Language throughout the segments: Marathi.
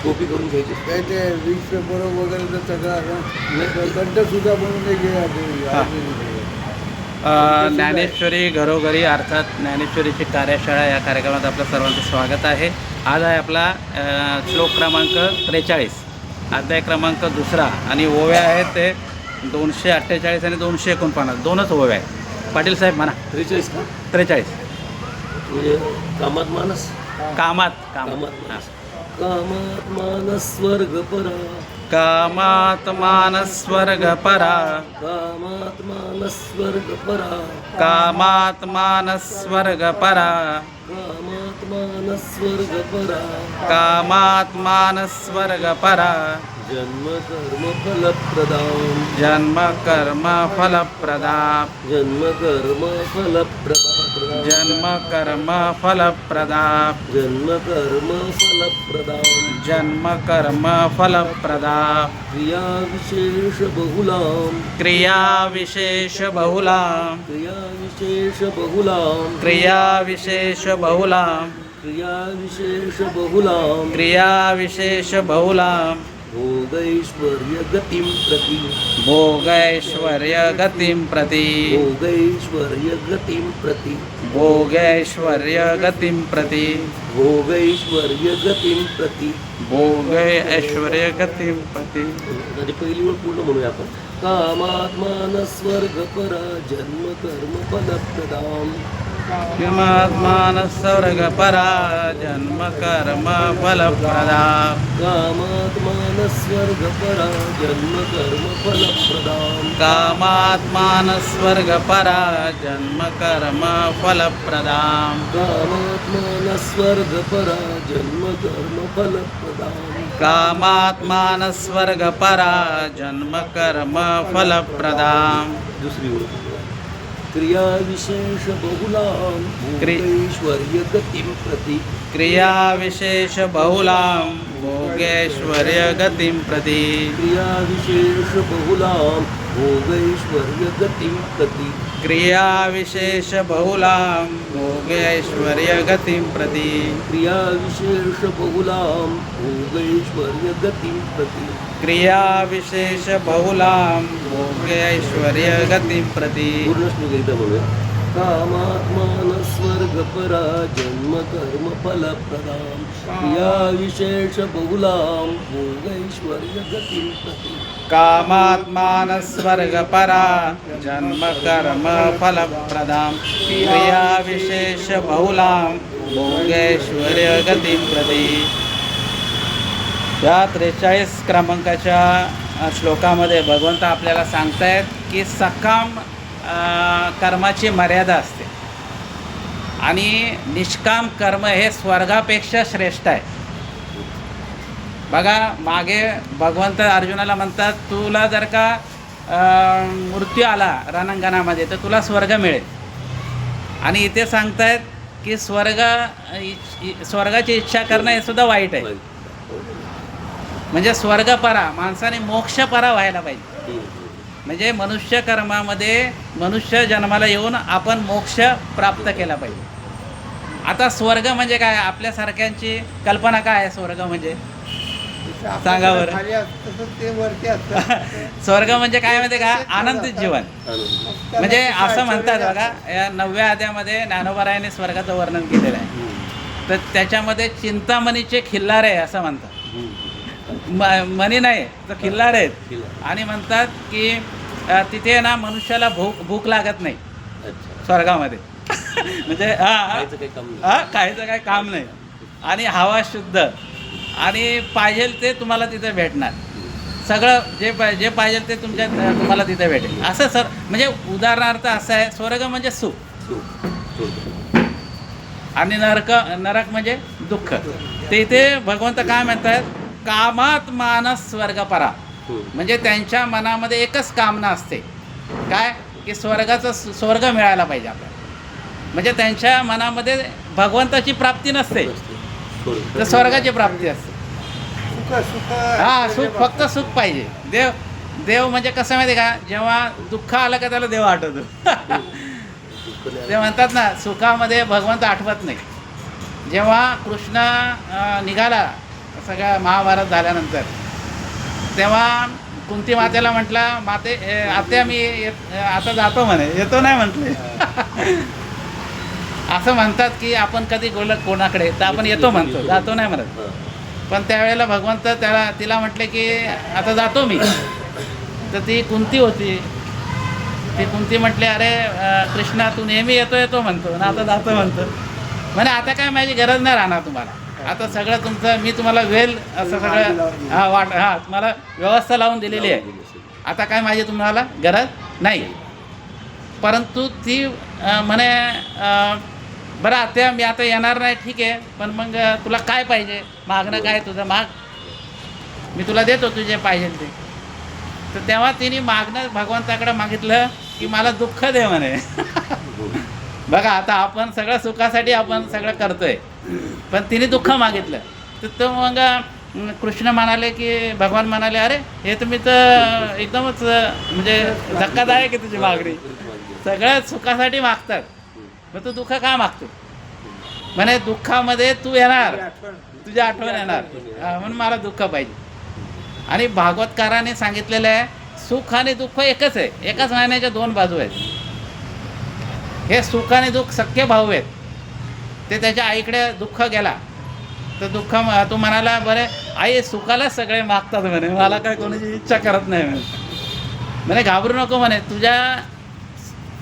कॉपी करून घ्यायची काय ते वीस पेपर वगैरे तर सगळं कंठसुद्धा म्हणून ज्ञानेश्वरी घरोघरी अर्थात ज्ञानेश्वरीची कार्यशाळा या कार्यक्रमात आपलं सर्वांचं स्वागत आहे. आज आहे आपला श्लोक क्रमांक 43, अध्याय क्रमांक 2 आणि ओव्या आहेत ते 248 आणि 249, दोनच ओव्या आहेत. पाटील साहेब म्हणा. 43 का 43 म्हणजे कामात मानस कामात कामात मानस स्वर्ग परा कामात मानस स्वर्ग परा कामात मानस स्वर्ग परा कामात मानस स्वर्ग परा कामात मानस स्वर्ग परा कामात मानस स्वर्ग परा जन्म कर्म फलप्रदाम जन्म कर्म फलप्रदा जन्म कर्म फलप्रदा जन्म कर्म फलप्रदा जन्म कर्म फलप्रदाम जन्म कर्म फलप्रदा क्रिया विशेष बहुलाम क्रिया विशेष बहुलां क्रिया विशेष बहुलाम क्रिया विशेष बहुलां क्रिया विशेष बहुलाम क्रिया विशेष बहुलां भोगैश्वर्य गतिं प्रति भोगैश्वर्य गतिं प्रति भोगैश्वर्य गतिं प्रति भोगैश्वर्य गतिं प्रति भोगैश्वर्य गतिं प्रति भोगैश्वर्य गतिं प्रति. आधी पहिली वेळ पूर्ण म्हणूया आपण. कामात्मान स्वर्ग परा जन्म कर्म फलप्रदाम किमात्मान स्वर्ग परा जन्म कर्म फलप्रदा कामात्मान स्वर्ग परा जन्म कर्म फलप्रदाम कामात्मान स्वर्ग परा जन्म कर्म फलप्रदाम कामात्मान स्वर्ग परा जन्म कर्म फलप्रदाम कामात्मान स्वर्ग परा जन्म कर्म फलप्रदाम. दुसरी ओळ. क्रिया विशेष बहुलां भोगैश्वर्य गतिं प्रति क्रिया विशेष बहुलां भोगैश्वर्य गतिं प्रति क्रिया विशेष बहुलां भोगैश्वर्य गतिं प्रति क्रिया विशेष बहुलां भोगैश्वर्य गतिं प्रति क्रिया विशेष बहुलां भोगैश्वर्य गतिं प्रति क्रिया विशेष बहुलां भोगैश्वर्य गतिं प्रति. पूर्ण श्लोक एकदा म्हणूया. कामात्मान स्वर्ग परा जन्म कर्म फलप्रदाम क्रिया विशेष बहुलां भोगैश्वर्य गतिं प्रति कामात्मान स्वर्ग परा जन्म कर्म फलप्रदां क्रिया विशेष बहुलां भोगैश्वर्य गतिं प्रति. या 43 क्रमांकाच्या श्लोकामध्ये भगवंत आपल्याला सांगतायत की सकाम कर्माची मर्यादा असते आणि निष्काम कर्म हे स्वर्गापेक्षा श्रेष्ठ आहे. बघा मागे भगवंत अर्जुनाला म्हणतात तुला जर का मृत्यू आला रणांगणामध्ये तर तुला स्वर्ग मिळेल. आणि इथे सांगतायत की स्वर्गाची इच्छा करणं हे सुद्धा वाईट आहे. म्हणजे स्वर्गपरा माणसाने मोक्षपरा व्हायला पाहिजे. म्हणजे मनुष्य कर्मामध्ये मनुष्य जन्माला येऊन आपण मोक्ष प्राप्त केला पाहिजे. आता स्वर्ग म्हणजे काय आपल्यासारख्यांची कल्पना काय आहे स्वर्ग म्हणजे सांगा बरं. स्वर्ग म्हणजे काय माहिती का आनंदित जीवन. म्हणजे असं म्हणतात बघा या 9व्या अध्यायामध्ये ज्ञानोबारायांनी स्वर्गाचं वर्णन केलेलं आहे. तर त्याच्यामध्ये चिंतामणीचे खिल्लार आहे असं म्हणतात. मनी नाही तर खिल्लार आहेत. आणि म्हणतात की तिथे ना मनुष्याला भूक लागत नाही स्वर्गामध्ये. म्हणजे खायचं काही काम नाही आणि हवा शुद्ध आणि पाहिजे ते तुम्हाला तिथे भेटणार. सगळं जे पाहिजे ते तुम्हाला तिथे भेटेल असं सर. म्हणजे उदाहरणार्थ असं आहे स्वर्ग म्हणजे सुख आणि नरक म्हणजे दुःख. ते इथे भगवंत काय म्हणतात कामात मानस स्वर्ग परा. म्हणजे त्यांच्या मनामध्ये एकच कामना असते काय की स्वर्ग मिळायला पाहिजे आपल्याला. म्हणजे त्यांच्या मनामध्ये भगवंताची प्राप्ती नसते तर स्वर्गाची प्राप्ती असते. सुख फक्त सुख पाहिजे. देव म्हणजे कसं माहिती का जेव्हा दुःख आलं का त्याला देव आठवतो. ते म्हणतात ना सुखामध्ये भगवंत आठवत नाही. जेव्हा कृष्ण निघाला सगळं महाभारत झाल्यानंतर, तेव्हा कुंती मातेला म्हटला, माते आत्या मी आता जातो म्हणे, येतो नाही म्हटले. असं म्हणतात की आपण कधी बोलत कोणाकडे तर आपण येतो म्हणतो, जातो नाही म्हणत. पण त्यावेळेला भगवंत तिला म्हटले की आता जातो मी. तर ती कुंती होती, ती कुंती म्हटली, अरे कृष्णा तू नेहमी येतो म्हणतो ना, आता जातो म्हणतो. म्हणे आता काय माझी गरज नाही राहणार तुम्हाला, आता सगळं तुमचं मी तुम्हाला वेल असं सगळं तुम्हाला व्यवस्था लावून दिलेली आहे, आता काय माझी तुम्हाला गरज नाही. परंतु ती म्हणे बरं आत्या मी आता येणार नाही, ठीक आहे, पण मग तुला काय पाहिजे, मागणं काय तुझं माग, मी तुला देतो तुझे पाहिजे ते. तर तेव्हा तिने मागणं भगवंताकडे मागितलं की मला दुःख दे म्हणे. बघा आता आपण सगळं सुखासाठी आपण सगळं करतोय, पण तिने दुःख मागितलं. तर तो मग कृष्ण म्हणाले की भगवान म्हणाले, अरे हे तुम्ही तर एकदमच म्हणजे धक्कादायक आहे तुझी मागणी, सगळ्या सुखासाठी मागतात, मग तू दुःख का मागतो. म्हणे दुःखामध्ये तू येणार, तुझी आठवण येणार, म्हणून मला दुःख पाहिजे. आणि भागवतकाराने सांगितलेलं आहे सुख आणि दुःख एकच आहे, एकाच नाण्याच्या दोन बाजू आहेत. हे सुख आणि दुःख सख्खे भाऊ आहेत. ते त्याच्या आईकडे दुःख गेला तर दुःख तो म्हणाला, बरे आई सुखालाच सगळे मागतात म्हणे, मला काय कोणाची इच्छा करत नाही म्हणे घाबरू नको म्हणे, तुझ्या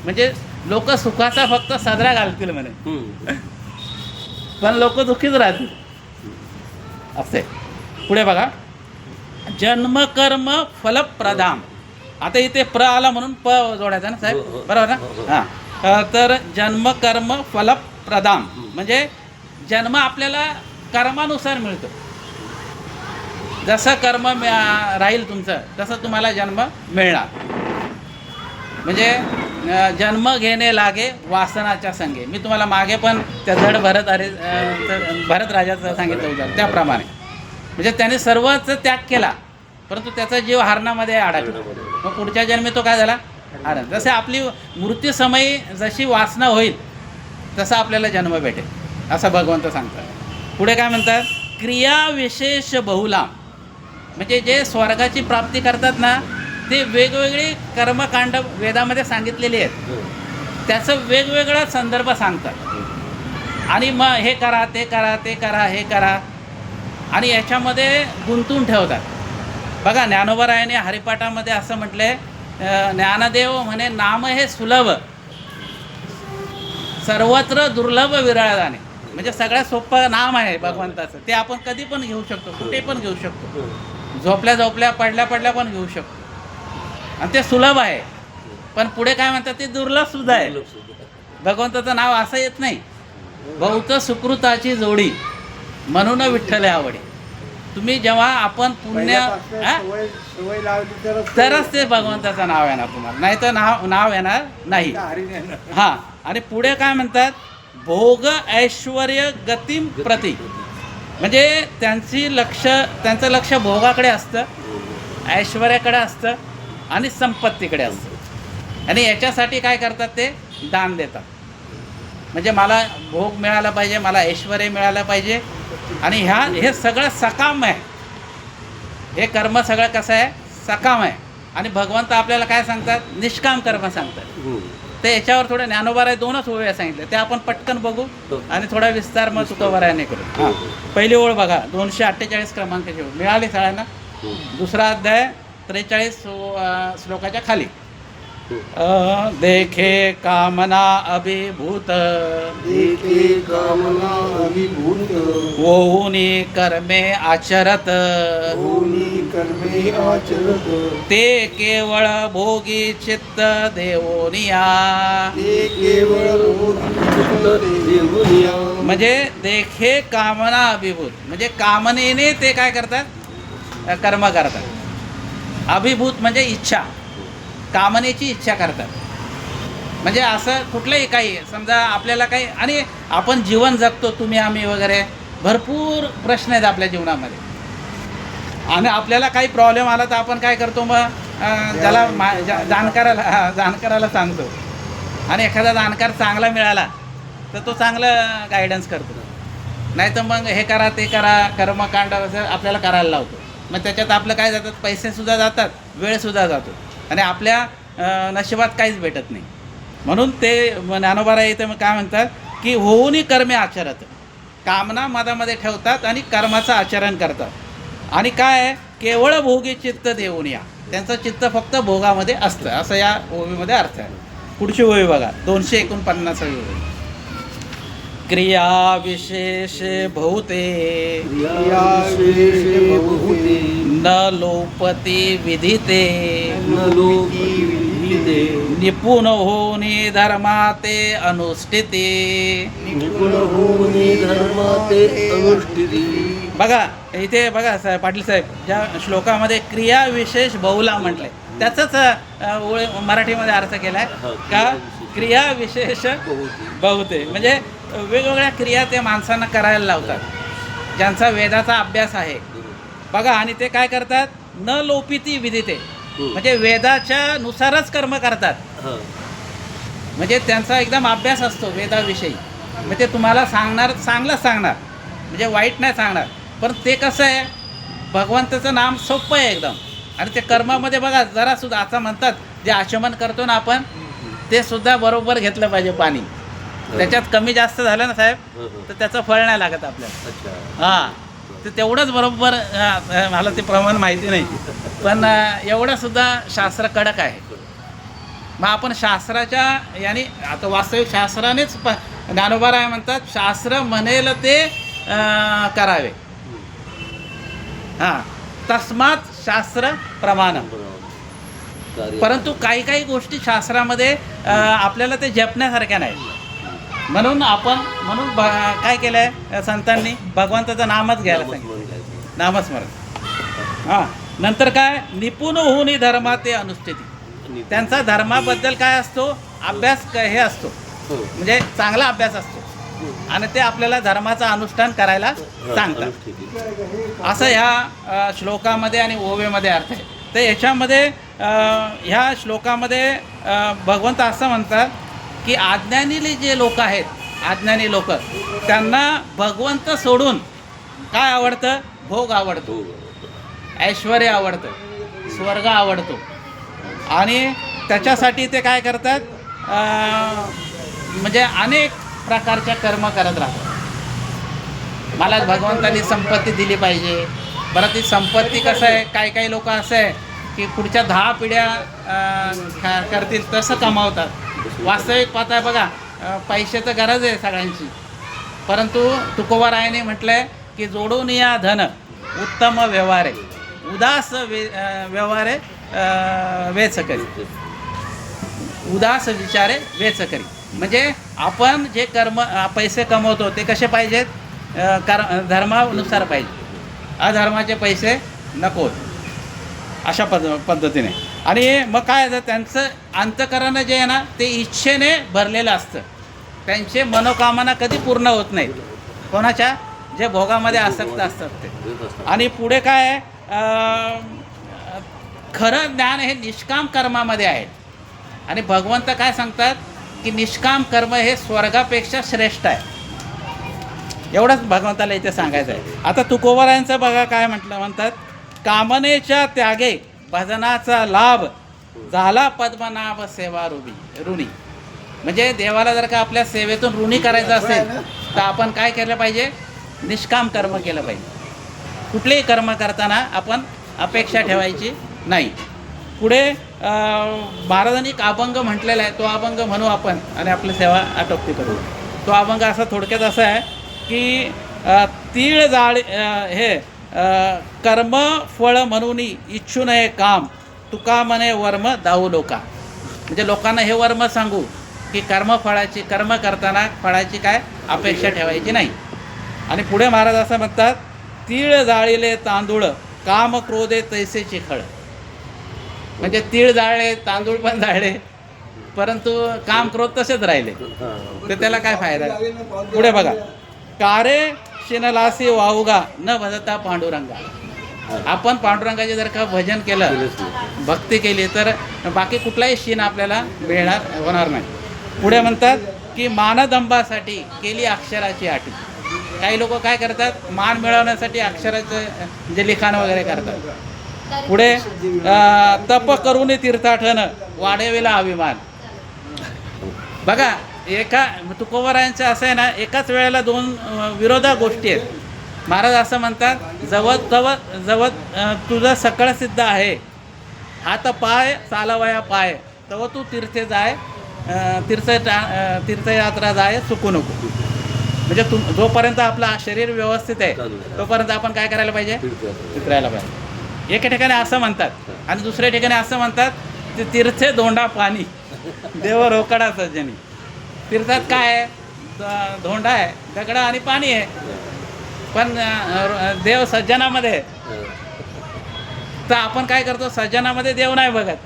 म्हणजे लोक सुखाचा फक्त सदरा घालतील म्हणे, पण लोक दुःखीच राहतील असे. पुढे बघा, जन्मकर्म फलप्रदाम. आता इथे प्र आला म्हणून प जोडायचा ना साहेब, बरोबर ना. हां, तर जन्मकर्म फलप्रदाम म्हणजे जन्म आपल्याला कर्मानुसार मिळतो. जसं कर्म राहील तुमचं तसं तुम्हाला जन्म मिळणार. म्हणजे जन्म घेणे लागे वासनाच्या संगे. मी तुम्हाला मागे पण त्या धड भरत राजाचं सांगितलं होतं त्याप्रमाणे. म्हणजे त्याने सर्वच त्याग केला, परंतु त्याचा जीव हरणामध्ये अडकला. मग पुढच्या जन्मी तो काय झाला, हरण. जसे आपली मृत्यू समयी जशी वासना होईल तसा आपल्याला जन्म भेटेल असं भगवंत सांगतात. पुढे काय म्हणतात, क्रिया विशेष बहुलाम. म्हणजे जे स्वर्गाची प्राप्ती करतात ना, ते वेगवेगळी कर्मकांड वेदामध्ये सांगितलेली आहेत, त्याचं वेगवेगळा संदर्भ सांगतात. आणि मग हे करा, ते करा, ते करा, हे करा, आणि याच्यामध्ये गुंतून ठेवतात. बघा ज्ञानोबरायाने हरिपाठामध्ये असं म्हटलंय, ज्ञानदेव म्हणे नाम हे सुलभ सर्वत्र दुर्लभ विरळाने. म्हणजे सगळ्यात सोपं नाम आहे भगवंताचं, ते आपण कधी पण घेऊ शकतो, कुठे पण घेऊ शकतो, झोपल्या पडल्या पण घेऊ शकतो, आणि ते सुलभ आहे. पण पुढे काय म्हणतात, ते दुर्लभ सुद्धा आहे. भगवंताचं नाव असं येत नाही, बहुत सुकृताची जोडी म्हणून विठ्ठल आवडी. तुम्ही जेव्हा आपण पुण्य सवय लावली तरच ते भगवंताचं नाव येणार तुम्हाला, नाही तर नाव येणार नाही. हां, आणि पुढे काय म्हणतात, भोग ऐश्वर्य गतिम प्रती. म्हणजे त्यांचं लक्ष भोगाकडे असतं, ऐश्वर्याकडे असतं आणि संपत्तीकडे असतं. आणि याच्यासाठी काय करतात, ते दान देतात. म्हणजे मला भोग मिळाला पाहिजे, मला ऐश्वर्य मिळालं पाहिजे, आणि हे सगळं सकाम आहे. हे कर्म सगळं कसं आहे, सकाम आहे. आणि भगवंत आपल्याला काय सांगतात, निष्काम कर्म सांगतात. ते याच्यावर थोडं ज्ञानोबराय दोनच ओव्या सांगितले, ते आपण पटकन बघू आणि थोडा विस्तार मग तुकोबरायाने करू. हां, पहिली ओळ बघा, 248 क्रमांकाची ओळ मिळाली सगळ्यांना. दुसरा अध्याय 43 श्लोकाच्या खाली. देखे कामना अभिभूत, देखे कामना अभिभूत, ओहुनी कर्मे आचरत, ओहुनी कर्मे आचरत, ते केवळ भोगी चित्त देवोनिया. ते केवळ देवोनिया. म्हणजे देखे कामना अभिभूत म्हणजे कामनेने ते काय करतात, कर्म करतात. अभिभूत म्हणजे इच्छा, कामनेची इच्छा करतात. म्हणजे असं कुठलंही काही समजा आपल्याला काही, आणि आपण जीवन जगतो, तुम्ही आम्ही वगैरे, भरपूर प्रश्न आहेत आपल्या जीवनामध्ये, आणि आपल्याला काही प्रॉब्लेम आला तर आपण काय करतो, मग ज्याला जाणकाराला सांगतो. आणि एखादा जाणकार चांगला मिळाला तर तो चांगला गायडन्स करतो. नाही तर मग हे करा ते करा कर्मकांड असं आपल्याला करायला लावतो. मग त्याच्यात आपलं काय जातात, पैसेसुद्धा जातात, वेळसुद्धा जातो आणि आपल्या नशिबात काहीच भेटत नाही. म्हणून ते ज्ञानोबा इथं मग काय म्हणतात की होऊनी कर्मे आचरत, कामना मनामध्ये ठेवतात आणि कर्माचं आचरण करतात. आणि काय आहे, केवळ भोगी चित्त देऊन या, त्यांचं चित्त फक्त भोगामध्ये असतं, असं या ओवीमध्ये अर्थ आहे. पुढची ओवी बघा, 249 ओवी. क्रिया विशेष बहुते क्रियाविशेषे बहुते न लोपती विधिते न लोकी विधिते निपुण होनी धर्माते अनुष्ठिते. निपुण होऊनी धर्माते अनुष्ठिती. बघा इथे बघा पाटील साहेब, ज्या श्लोकामध्ये क्रिया विशेष बहुला म्हटलंय त्याचाच मराठीमध्ये अर्थ केलाय का क्रिया विशेष बहुते, म्हणजे वेगवेगळ्या क्रिया ते माणसांना करायला लावतात ज्यांचा वेदाचा अभ्यास आहे. बघा आणि ते काय करतात, न लोपिती विधिते, म्हणजे वेदाच्या नुसारच कर्म करतात. म्हणजे त्यांचा एकदम अभ्यास असतो वेदाविषयी. म्हणजे तुम्हाला चांगलंच सांगणार, म्हणजे वाईट नाही सांगणार. पण ते कसं आहे, भगवंताचं नाम सोपं आहे एकदम. आणि ते कर्मामध्ये बघा जरासुद्धा आता म्हणतात जे आचमन करतो ना आपण, ते सुद्धा बरोबर घेतलं पाहिजे पाणी. त्याच्यात कमी जास्त झालं ना साहेब तर त्याचं फळ नाही लागत आपल्याला. हां, ते तेवढंच बरोबर. मला ते प्रमाण माहिती नाही, पण एवढंसुद्धा शास्त्र कडक आहे. मग आपण शास्त्राच्या याने आता वास्तविक शास्त्रानेच ज्ञानोबा राय म्हणतात, शास्त्र म्हणेल ते करावे. हां, तस्मात शास्त्र प्रमाणम. परंतु काही काही गोष्टी शास्त्रामध्ये आपल्याला ते जपण्यासारख्या नाही. म्हणून काय केलं आहे संतांनी, भगवंताचं नामच घ्यायला सांगितलं, नामस्मरण. हां, नंतर काय, निपुण होऊनी धर्मा ते अनुष्ठिती. त्यांचा धर्माबद्दल काय असतो, अभ्यास हे असतो, म्हणजे चांगला अभ्यास असतो आणि ते आपल्याला धर्माचं अनुष्ठान करायला सांगतात. असं ह्या श्लोकामध्ये आणि ओवेमध्ये अर्थ आहे. तर याच्यामध्ये ह्या श्लोकामध्ये भगवंत असं म्हणतात की अज्ञानी जे लोक आहेत, अज्ञानी लोक, त्यांना भगवंत सोडून काय आवडतं, भोग आवडतो, ऐश्वर्य आवडतं, स्वर्ग आवडतो. आणि त्याच्यासाठी ते काय करतात, म्हणजे अनेक प्रकारच्या कर्म करत राहतात. मला भगवंतानी संपत्ती दिली पाहिजे. बरं, ती संपत्ती कसं आहे, काही लोक असं आहे की पुढच्या 10 पिढ्या करतील तसं कमावतात. वास्तविक पाहताय बघा, पैशाचं गरज आहे सगळ्यांची, परंतु तुकोबारायाने म्हटलं आहे की जोडून या धन उत्तम व्यवहारे, उदास व्यवहारे वेच करी, उदास विचारे वेच करी. म्हणजे आपण जे पैसे कमवतो ते कसे पाहिजेत, धर्मानुसार पाहिजे, अधर्माचे पैसे नकोत, अशा पद्धतीने. आणि मग काय आहे, त्यांचं अंतःकरण जे आहे ना ते इच्छेने भरलेलं असतं. त्यांचे मनोकामना कधी पूर्ण होत नाहीत, कोणाच्या, जे भोगामध्ये आसक्त असतात ते. आणि पुढे काय आहे, खरं ज्ञान हे निष्काम कर्मामध्ये आहे. आणि भगवंत काय सांगतात की निष्काम कर्म हे स्वर्गापेक्षा श्रेष्ठ आहे. एवढंच भगवंताला इथे सांगायचं आहे. आता तुकोबारायांचं बघा काय म्हणतात, कामनेच्या त्यागे भजनाचा लाभ झाला पद्मनाभ सेवा ऋणी. म्हणजे देवाला जर का आपल्या सेवेतून ऋणी करायचं असेल तर आपण काय केलं पाहिजे, निष्काम कर्म केलं पाहिजे. कुठलेही कर्म करताना आपण अपेक्षा ठेवायची नाही. पुढे महाराजांनी एक अभंग म्हटलेला आहे, तो अभंग म्हणू आपण आणि आपली सेवा आटोपती करू. तो अभंग असा थोडक्यात असा आहे की तीळ जाळ हे कर्म फळ म्हणून इच्छू नये काम, तुका म्हणे वर्म दाऊ लोका. म्हणजे लोकांना हे वर्म सांगू की कर्म करताना फळाची काय अपेक्षा ठेवायची नाही. आणि पुढे महाराज असं म्हणतात, तीळ जाळीले तांदूळ काम क्रोधे तैसे चिखळ. म्हणजे तीळ जाळले, तांदूळ पण जाळले, परंतु काम क्रोध तसेच राहिले, तर त्याला काय फायदा. पुढे बघा, कारे शिनलासी वाहुगा न भजता पांडुरंगा. आपण पांडुरंगाचे जर का भजन केलं, भक्ती केली, तर बाकी कुठलाही शीन आपल्याला होणार नाही. पुढे म्हणतात की मानदंबासाठी केली अक्षराची आटी. काही लोक काय करतात, मान मिळवण्यासाठी अक्षराचं जे लिखाण वगैरे करतात. पुढे तप करून तीर्थाटन वाढविला अभिमान. बघा, एका तुकोबारायांचं असं आहे ना, एकाच वेळेला दोन विरोधा गोष्टी आहेत. महाराज असं म्हणतात, जवळ तुझं सकळ सिद्ध आहे, हात पाय चालवया पाय, तव तू तीर्थे जाय, तीर्थयात्रा जाय चुकू नको. म्हणजे जोपर्यंत आपला शरीर व्यवस्थित आहे तोपर्यंत आपण काय करायला पाहिजे, तीर्थयायला पाहिजे. एका ठिकाणी असं म्हणतात आणि दुसऱ्या ठिकाणी असं म्हणतात, ते तीर्थे धोंडा पाणी देव रोकडा सज्जनी. तीर्थात काय आहे, धोंडा आहे, दगड आणि पाणी आहे, पण देव सज्जनामध्ये आहे. तर आपण काय करतो, सज्जनामध्ये देव नाही बघत.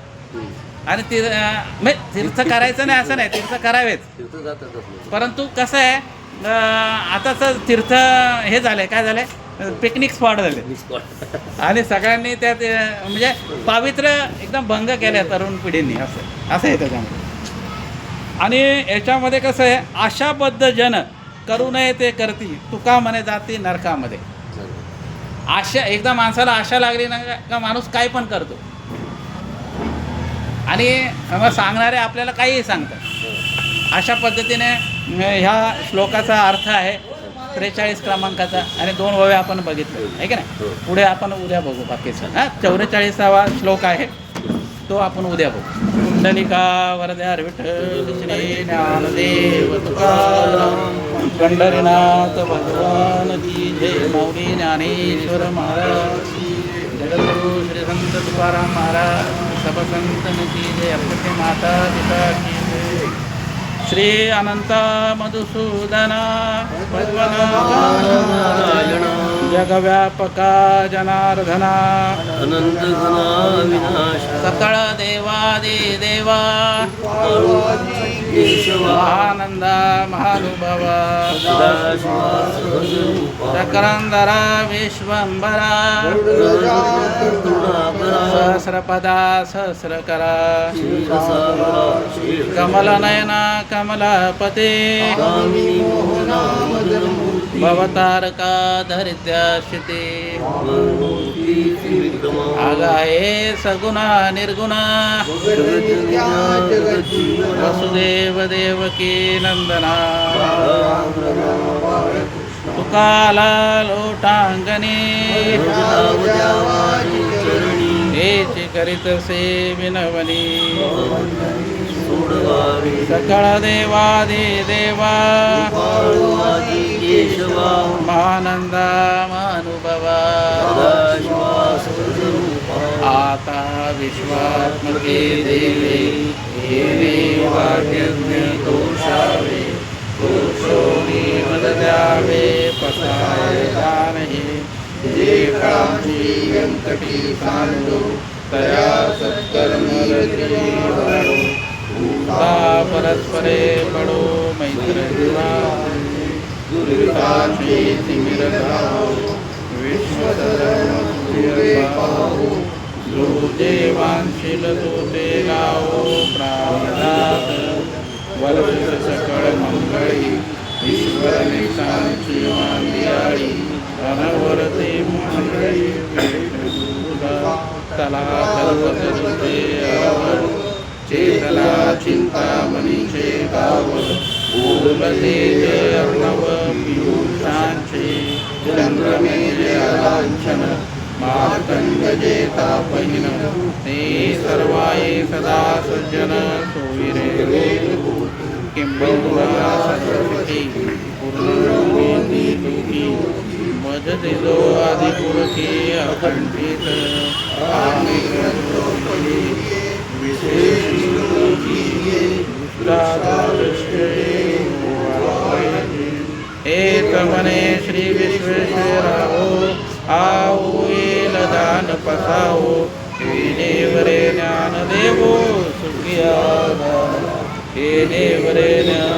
आणि तीर्थ करायचं नाही असं नाही, तीर्थ करावेच, परंतु कसं आहे, आताच तीर्थ हे झालंय, काय झालंय, पिकनिक स्पॉट झाले आणि सगळ्यांनी त्यात म्हणजे पावित्र्य एकदम भंग केलं तरुण पिढींनी, असं आहे त्याच्यामध्ये. आणि याच्यामध्ये कसं आहे, आशाबद्ध जन करू नये ते करती, तुका म्हणे जाती नरकामध्ये. आशा, एकदा माणसाला आशा लागली ना का माणूस काय पण करतो. आणि मग सांगणारे आपल्याला काहीही सांगतात. अशा पद्धतीने ह्या श्लोकाचा अर्थ आहे 43 क्रमांकाचा. आणि 2 ओवे आपण बघितले आहे की नाही. पुढे आपण उद्या बघू बाकीचं. 44वा श्लोक आहे तो आपण उद्या बघू. कुंडलिका वरद्यार विठ्ठल श्री ज्ञानदेव तुकाराम पंढरीनाथ भगवान की जय. माऊली ज्ञानेश्वर महाराज, जगद्गुरु श्री संत तुकाराम महाराज, सब संतन की जय. अपने माता पिता की जय. श्री अनंत मधुसूदना जगव्यापका जनार्दना अनंत घना विनाश सकळ देवादि देवा केशवा आनंदा महानुभवा सदाशिवा सहजरूपा चक्रंधरा विश्वंभरा सहस्रपदा सहस्रकरा क्षीरसागरा क्षीर कमलनयना कमलपते कामिनी मोहना मदनमूर्ती भवतारका धरित्याश्रिते वर्णोती त्रिविक्रमा आगाये सगुणा निर्गुणा वसुदेव देवकी नंदना तुकाला लोटांगणी हेची करीत से विनवनी सकळ देवादि देवा केशवा महानंदा महानुभवा आता विश्वात्मके देवे हे देवाज्ञ दोषावे दोषोनी मद द्यावे पसाय जानहे जे कामची व्यंकटी सांडो तया सत्कर्म परस्परे पडो मैत्र दुर्गाची तिमिरधाव विश्वधर्म जो देवांशील तो ते गावो प्राणात वर्ष सकळ मंगळी ईश्वर निशांची मांदियाळी अनवरते मंगळी तला सर्वते अवर चेतला चिंतामणीचे गाव ओलते जय अर्णव पियुषांचे चंद्रमेले अलांछन मार्तंडजे तापहीन ते सर्वाये सदा सज्जन सोविरे किंबहुना सरस्वती पूर्णयोगी दुःखी मज दिलो आदिपुरकी अखंडित एकमने श्री विश्वेश्वराहो आओ येल दान पसाओ देवरे ज्ञान देवो सुखिया हे देवरे ज्ञान